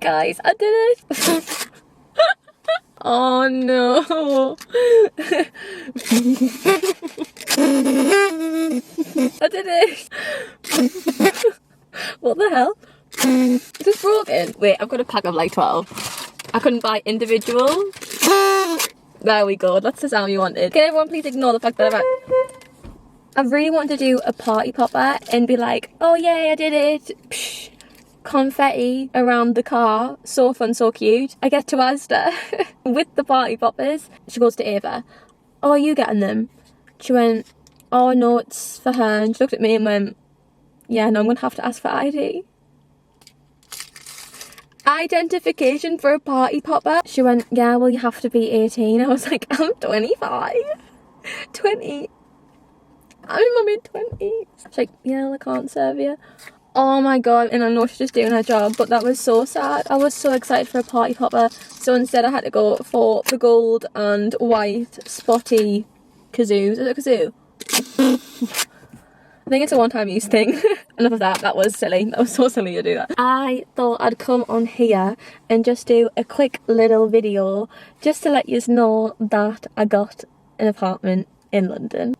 Guys, I did it. Oh no. I did it. What the hell? Is this broken? Wait, I've got a pack of like 12. I couldn't buy individual. There we go, that's the sound you wanted. Can everyone please ignore the fact that I really wanted to do a party popper and be like, oh yay, I did it. Psh, confetti around the car. So fun, so cute. I get to Asda with the party poppers. She goes to Ava, oh, are you getting them? She went, oh no, it's for her. And she looked at me and went, yeah, no, I'm gonna have to ask for ID. Identification for a party popper. She went, yeah, well, you have to be 18. I was like, I'm 25. 20. I'm in my mid-20s. She's like, yeah, well, I can't serve you. Oh my god, and I know she's just doing her job, but that was so sad. I was so excited for a party popper, so instead I had to go for the gold and white spotty kazoos. Is it a kazoo? I think it's a one-time use thing. Enough of that, that was silly. That was so silly to do that. I thought I'd come on here and just do a quick little video just to let you know that I got an apartment in London.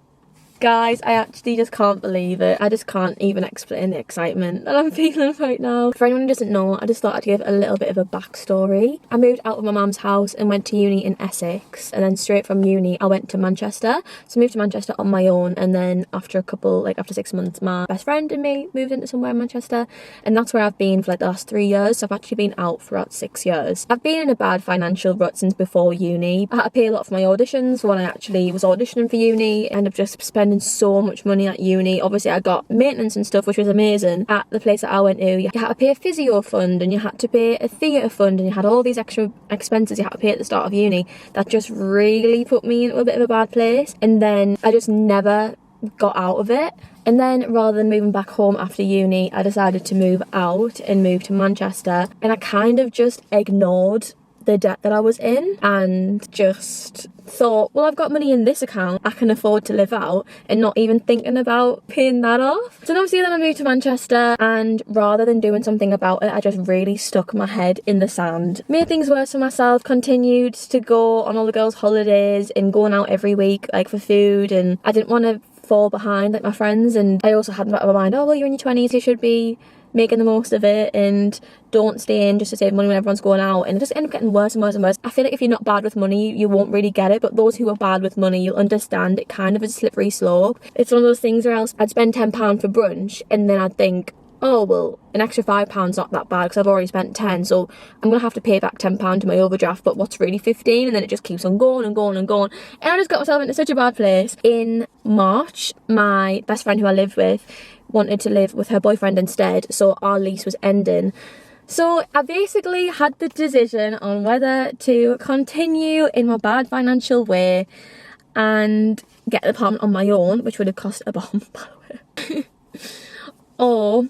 Guys, I actually just can't believe it. I just can't even explain the excitement that I'm feeling right now. For anyone who doesn't know, I just thought I'd give a little bit of a backstory. I moved out of my mum's house and went to uni in Essex, and then straight from uni I went to Manchester. So I moved to Manchester on my own, and then after 6 months, my best friend and me moved into somewhere in Manchester, and that's where I've been for like the last 3 years. So I've actually been out for about 6 years. I've been in a bad financial rut since before uni. I had to pay a lot for my auditions when I actually was auditioning for uni. I ended up just spending so much money at uni. Obviously I got maintenance and stuff, which was amazing. At the place that I went to, you had to pay a physio fund and you had to pay a theatre fund and you had all these extra expenses you had to pay at the start of uni. That just really put me into a bit of a bad place, and then I just never got out of it. And then rather than moving back home after uni, I decided to move out and move to Manchester, and I kind of just ignored the debt that I was in and just thought, well, I've got money in this account, I can afford to live out, and not even thinking about paying that off. So obviously then I moved to Manchester, and rather than doing something about it, I just really stuck my head in the sand. Made things worse for myself, continued to go on all the girls' holidays and going out every week like for food, and I didn't want to fall behind like my friends. And I also had in the back of my mind, oh well, you're in your 20s, you should be making the most of it and don't stay in just to save money when everyone's going out. And it just ended up getting worse and worse and worse. I feel like if you're not bad with money, you won't really get it, but those who are bad with money, you'll understand it kind of is a slippery slope. It's one of those things where else I'd spend £10 for brunch and then I'd think, oh well, an extra £5 not that bad because I've already spent 10, so I'm gonna have to pay back £10 to my overdraft, but what's really 15? And then it just keeps on going and going and going, and I just got myself into such a bad place. In March, my best friend who I live with wanted to live with her boyfriend instead, so our lease was ending. So I basically had the decision on whether to continue in my bad financial way and get an apartment on my own, which would have cost a bomb, by the way, or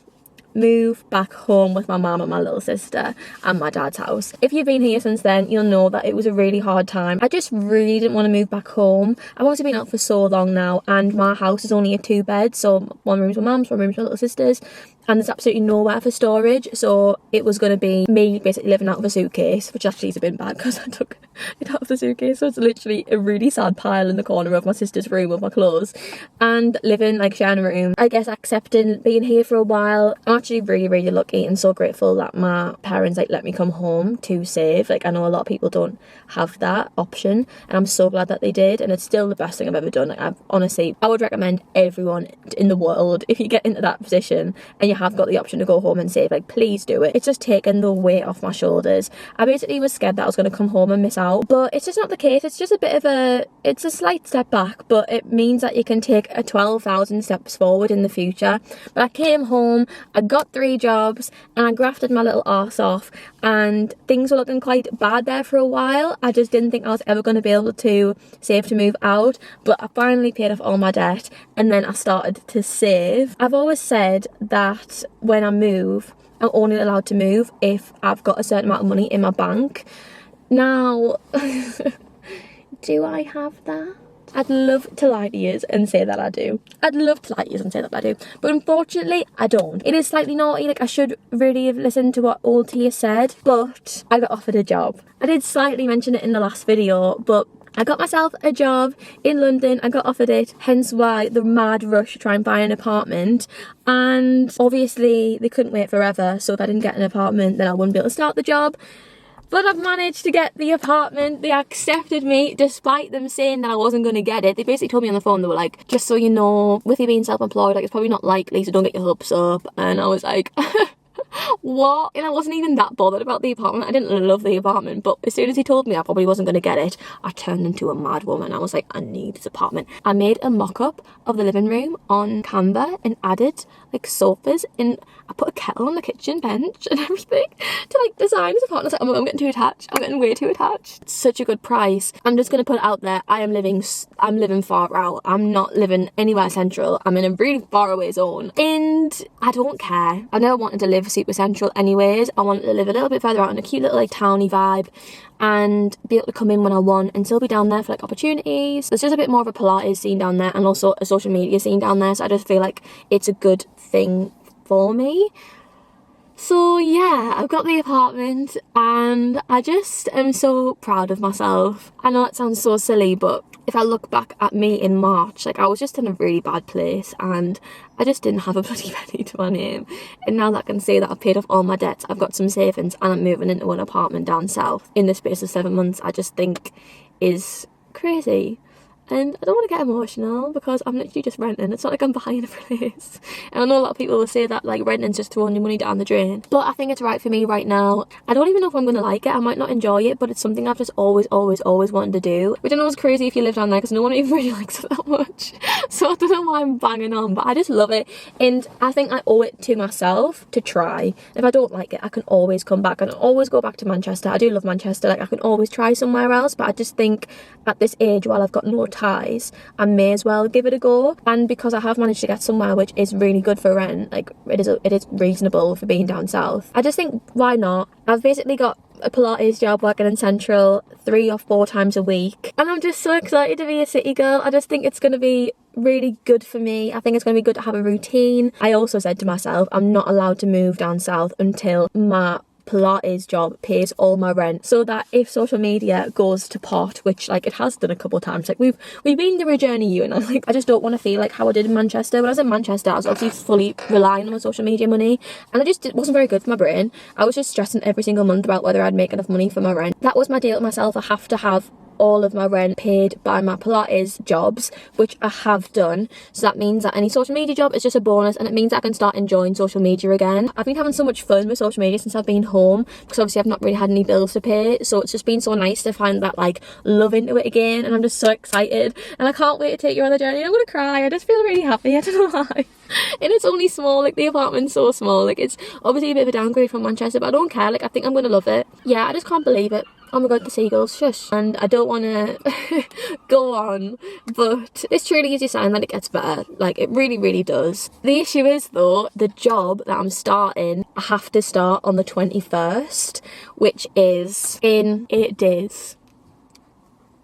move back home with my mum and my little sister and my dad's house. If you've been here since then, you'll know that it was a really hard time. I just really didn't want to move back home. I've also been out for so long now, and my house is only a 2-bed, so one room's my mum's, one room's my little sister's, and there's absolutely nowhere for storage. So it was going to be me basically living out of a suitcase, which actually is a bit bad because I took it out of the suitcase, so it's literally a really sad pile in the corner of my sister's room with my clothes, and living like sharing a room. I guess accepting being here for a while. I'm actually really lucky and so grateful that my parents like let me come home to save. Like I know a lot of people don't have that option, and I'm so glad that they did, and it's still the best thing I've ever done. Like I would recommend everyone in the world, if you get into that position and you have got the option to go home and save, like please do it. It's just taken the weight off my shoulders. I basically was scared that I was going to come home and miss out, but it's just not the case. It's just it's a slight step back, but it means that you can take a 12,000 steps forward in the future. But I came home, I got 3 jobs, and I grafted my little arse off, and things were looking quite bad there for a while. I just didn't think I was ever going to be able to save to move out, but I finally paid off all my debt, and then I started to save. I've always said that when I move, I'm only allowed to move if I've got a certain amount of money in my bank. Now, do I have that? I'd love to lie to you and say that I do. I'd love to lie to you and say that I do. But unfortunately, I don't. It is slightly naughty. Like, I should really have listened to what old Tia said. But I got offered a job. I did slightly mention it in the last video, but I got myself a job in London. I got offered it, hence why the mad rush to try and buy an apartment. And obviously they couldn't wait forever, so if I didn't get an apartment then I wouldn't be able to start the job. But I've managed to get the apartment. They accepted me despite them saying that I wasn't going to get it. They basically told me on the phone, they were like, just so you know, with you being self-employed, like, it's probably not likely, so don't get your hopes up. And I was like, what? And I wasn't even that bothered about the apartment. I didn't love the apartment, but as soon as he told me I probably wasn't going to get it, I turned into a mad woman. I was like, I need this apartment. I made a mock-up of the living room on Canva and added like sofas, and I put a kettle on the kitchen bench and everything to like design this apartment. I was like, oh my God, I'm getting too attached. I'm getting way too attached. It's such a good price. I'm just going to put it out there. I'm living far out. I'm not living anywhere central. I'm in a really far away zone and I don't care. I never wanted to live super central anyways. I wanted to live a little bit further out in a cute little like towny vibe and be able to come in when I want and still be down there for like opportunities. There's just a bit more of a Pilates scene down there and also a social media scene down there, so I just feel like it's a good thing for me. So yeah, I've got the apartment and I just am so proud of myself. I know it sounds so silly, but if I look back at me in March, like I was just in a really bad place and I just didn't have a bloody penny to my name. And now that I can say that I've paid off all my debts, I've got some savings and I'm moving into an apartment down south in the space of 7 months, I just think is crazy. And I don't want to get emotional because I'm literally just renting. It's not like I'm buying a place. And I know a lot of people will say that like renting's just throwing your money down the drain. But I think it's right for me right now. I don't even know if I'm going to like it. I might not enjoy it, but it's something I've just always wanted to do. Which I know is crazy if you live down there because no one even really likes it that much. So I don't know why I'm banging on, but I just love it. And I think I owe it to myself to try. If I don't like it, I can always come back and always go back to Manchester. I do love Manchester. Like I can always try somewhere else, but I just think at this age, while I've got no ties, I may as well give it a go. And because I have managed to get somewhere which is really good for rent, like it is reasonable for being down south, I just think why not. I've basically got a Pilates job working in Central 3 or 4 times a week and I'm just so excited to be a city girl. I just think it's going to be really good for me. I think it's going to be good to have a routine. I also said to myself, I'm not allowed to move down south until my Pilates job pays all my rent, so that if social media goes to pot, which like it has done a couple of times, like we've been through a journey, you and I, like I just don't want to feel like how I did in Manchester. When I was in Manchester, I was obviously fully relying on my social media money and it wasn't very good for my brain. I was just stressing every single month about whether I'd make enough money for my rent. That was my deal with myself. I have to have all of my rent paid by my Pilates jobs, which I have done. So that means that any social media job is just a bonus and it means that I can start enjoying social media again. I've been having so much fun with social media since I've been home because obviously I've not really had any bills to pay, so it's just been so nice to find that like love into it again, and I'm just so excited and I can't wait to take you on the journey. I'm gonna cry. I just feel really happy. I don't know why. And it's only small, like the apartment's so small, like it's obviously a bit of a downgrade from Manchester, but I don't care. Like I think I'm gonna love it. Yeah, I just can't believe it. Oh my God, the seagulls, shush. And I don't want to go on, but this truly is a sign that it gets better. Like, it really, really does. The issue is, though, the job that I'm starting, I have to start on the 21st, which is in 8 days.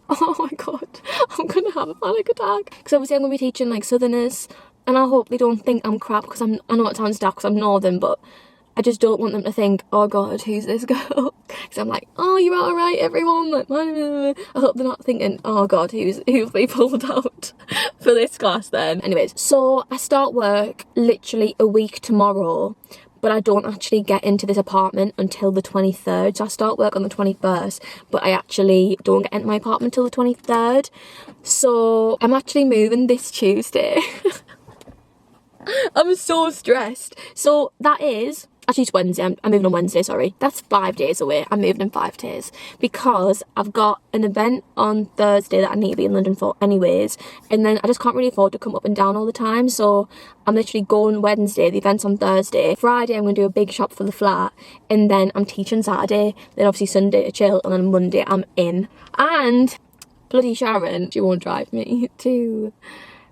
Oh my God, I'm going to have a panic attack. Because obviously I'm going to be teaching, like, Southerners, and I hope they don't think I'm crap, because I know it sounds daft because I'm Northern, but I just don't want them to think, oh God, who's this girl? Because I'm like, oh, you're all right, everyone. Like, I hope they're not thinking, oh God, who have they pulled out for this class then? Anyways, so I start work literally a week tomorrow, but I don't actually get into this apartment until the 23rd. So I start work on the 21st, but I actually don't get into my apartment until the 23rd. So I'm actually moving this Tuesday. I'm so stressed. So that is... Actually, it's Wednesday. I'm moving on Wednesday, sorry. That's 5 days away. I'm moving in 5 days because I've got an event on Thursday that I need to be in London for anyways. And then I just can't really afford to come up and down all the time. So I'm literally going Wednesday. The event's on Thursday. Friday, I'm going to do a big shop for the flat. And then I'm teaching Saturday. Then obviously Sunday to chill. And then Monday, I'm in. And bloody Sharon, she won't drive me to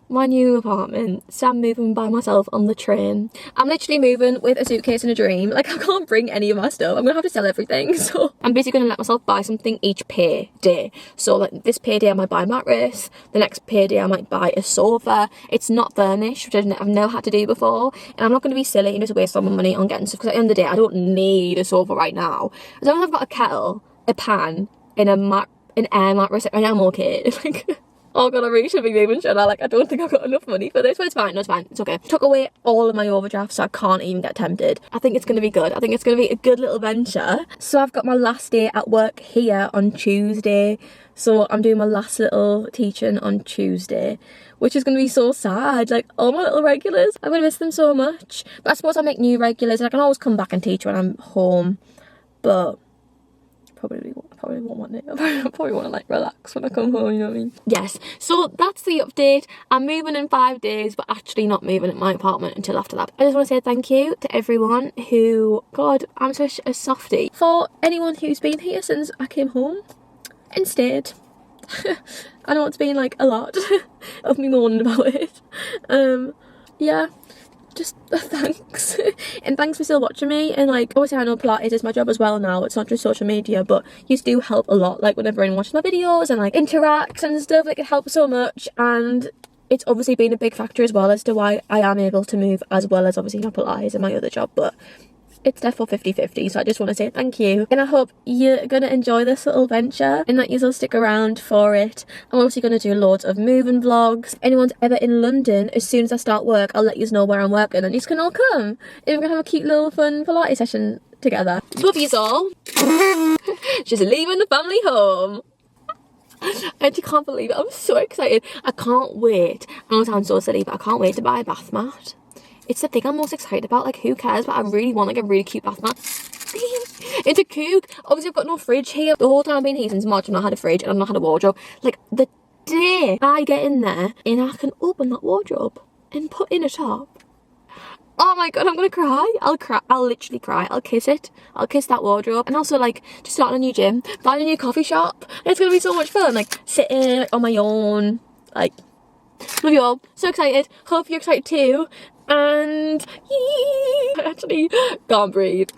my new apartment. So I'm moving by myself on the train. I'm literally moving with a suitcase and a dream. Like, I can't bring any of my stuff. I'm gonna have to sell everything. So I'm basically gonna let myself buy something each pay day. So like this payday I might buy a mattress, the next payday I might buy a sofa. It's not furnished, which I've never had to do before, and I'm not gonna be silly and just waste all my money on getting stuff, because at the end of the day I don't need a sofa right now. As long as I've got a kettle, a pan, and an air mattress, and I'm okay. Like, oh god, I really should be moving, should I? Like, I don't think I've got enough money for this, but it's fine, no, it's fine, it's okay. Took away all of my overdrafts, so I can't even get tempted. I think it's gonna be good. I think it's gonna be a good little venture. So I've got my last day at work here on Tuesday. So I'm doing my last little teaching on Tuesday, which is gonna be so sad. Like, all my little regulars, I'm gonna miss them so much. But I suppose I'll make new regulars, and I can always come back and teach when I'm home. But probably won't want it. I probably want to like relax when I come home, you know what I mean? Yes, so that's the update. I'm moving in 5 days, but actually not moving at my apartment until after that. I just want to say thank you to everyone who, god, I'm such a softie. For anyone who's been here since I came home and stayed. I know it's been like a lot of me moaning about it. Yeah, just thanks. And thanks for still watching me. And like, obviously I know Pilates is my job as well now, it's not just social media, but you do help a lot, like whenever anyone watches my videos and like interacts and stuff, like it helps so much. And it's obviously been a big factor as well as to why I am able to move, as well as obviously my Pilates and my other job. But it's definitely 50-50, so I just want to say thank you, and I hope you're gonna enjoy this little venture and that you'll stick around for it. I'm obviously gonna do loads of moving vlogs. Anyone's ever in London, as soon as I start work, I'll let you know where I'm working and you can all come, and we're gonna have a cute little fun Pilates session together. Love yous all. She's leaving the family home. I actually can't believe it. I'm so excited. I can't wait. I know it sounds so silly, but I can't wait to buy a bath mat. It's the thing I'm most excited about. Like, who cares? But I really want like a really cute bath mat. It's a kook. Obviously I've got no fridge here. The whole time I've been here since March, I've not had a fridge and I've not had a wardrobe. Like, the day I get in there and I can open that wardrobe and put in a top, oh my god, I'm gonna cry. I'll cry. I'll literally cry. I'll kiss it. I'll kiss that wardrobe. And also like just start a new gym, find a new coffee shop. It's gonna be so much fun. Like sitting like, on my own. Like, love you all. So excited. Hope you're excited too. And I actually can't breathe.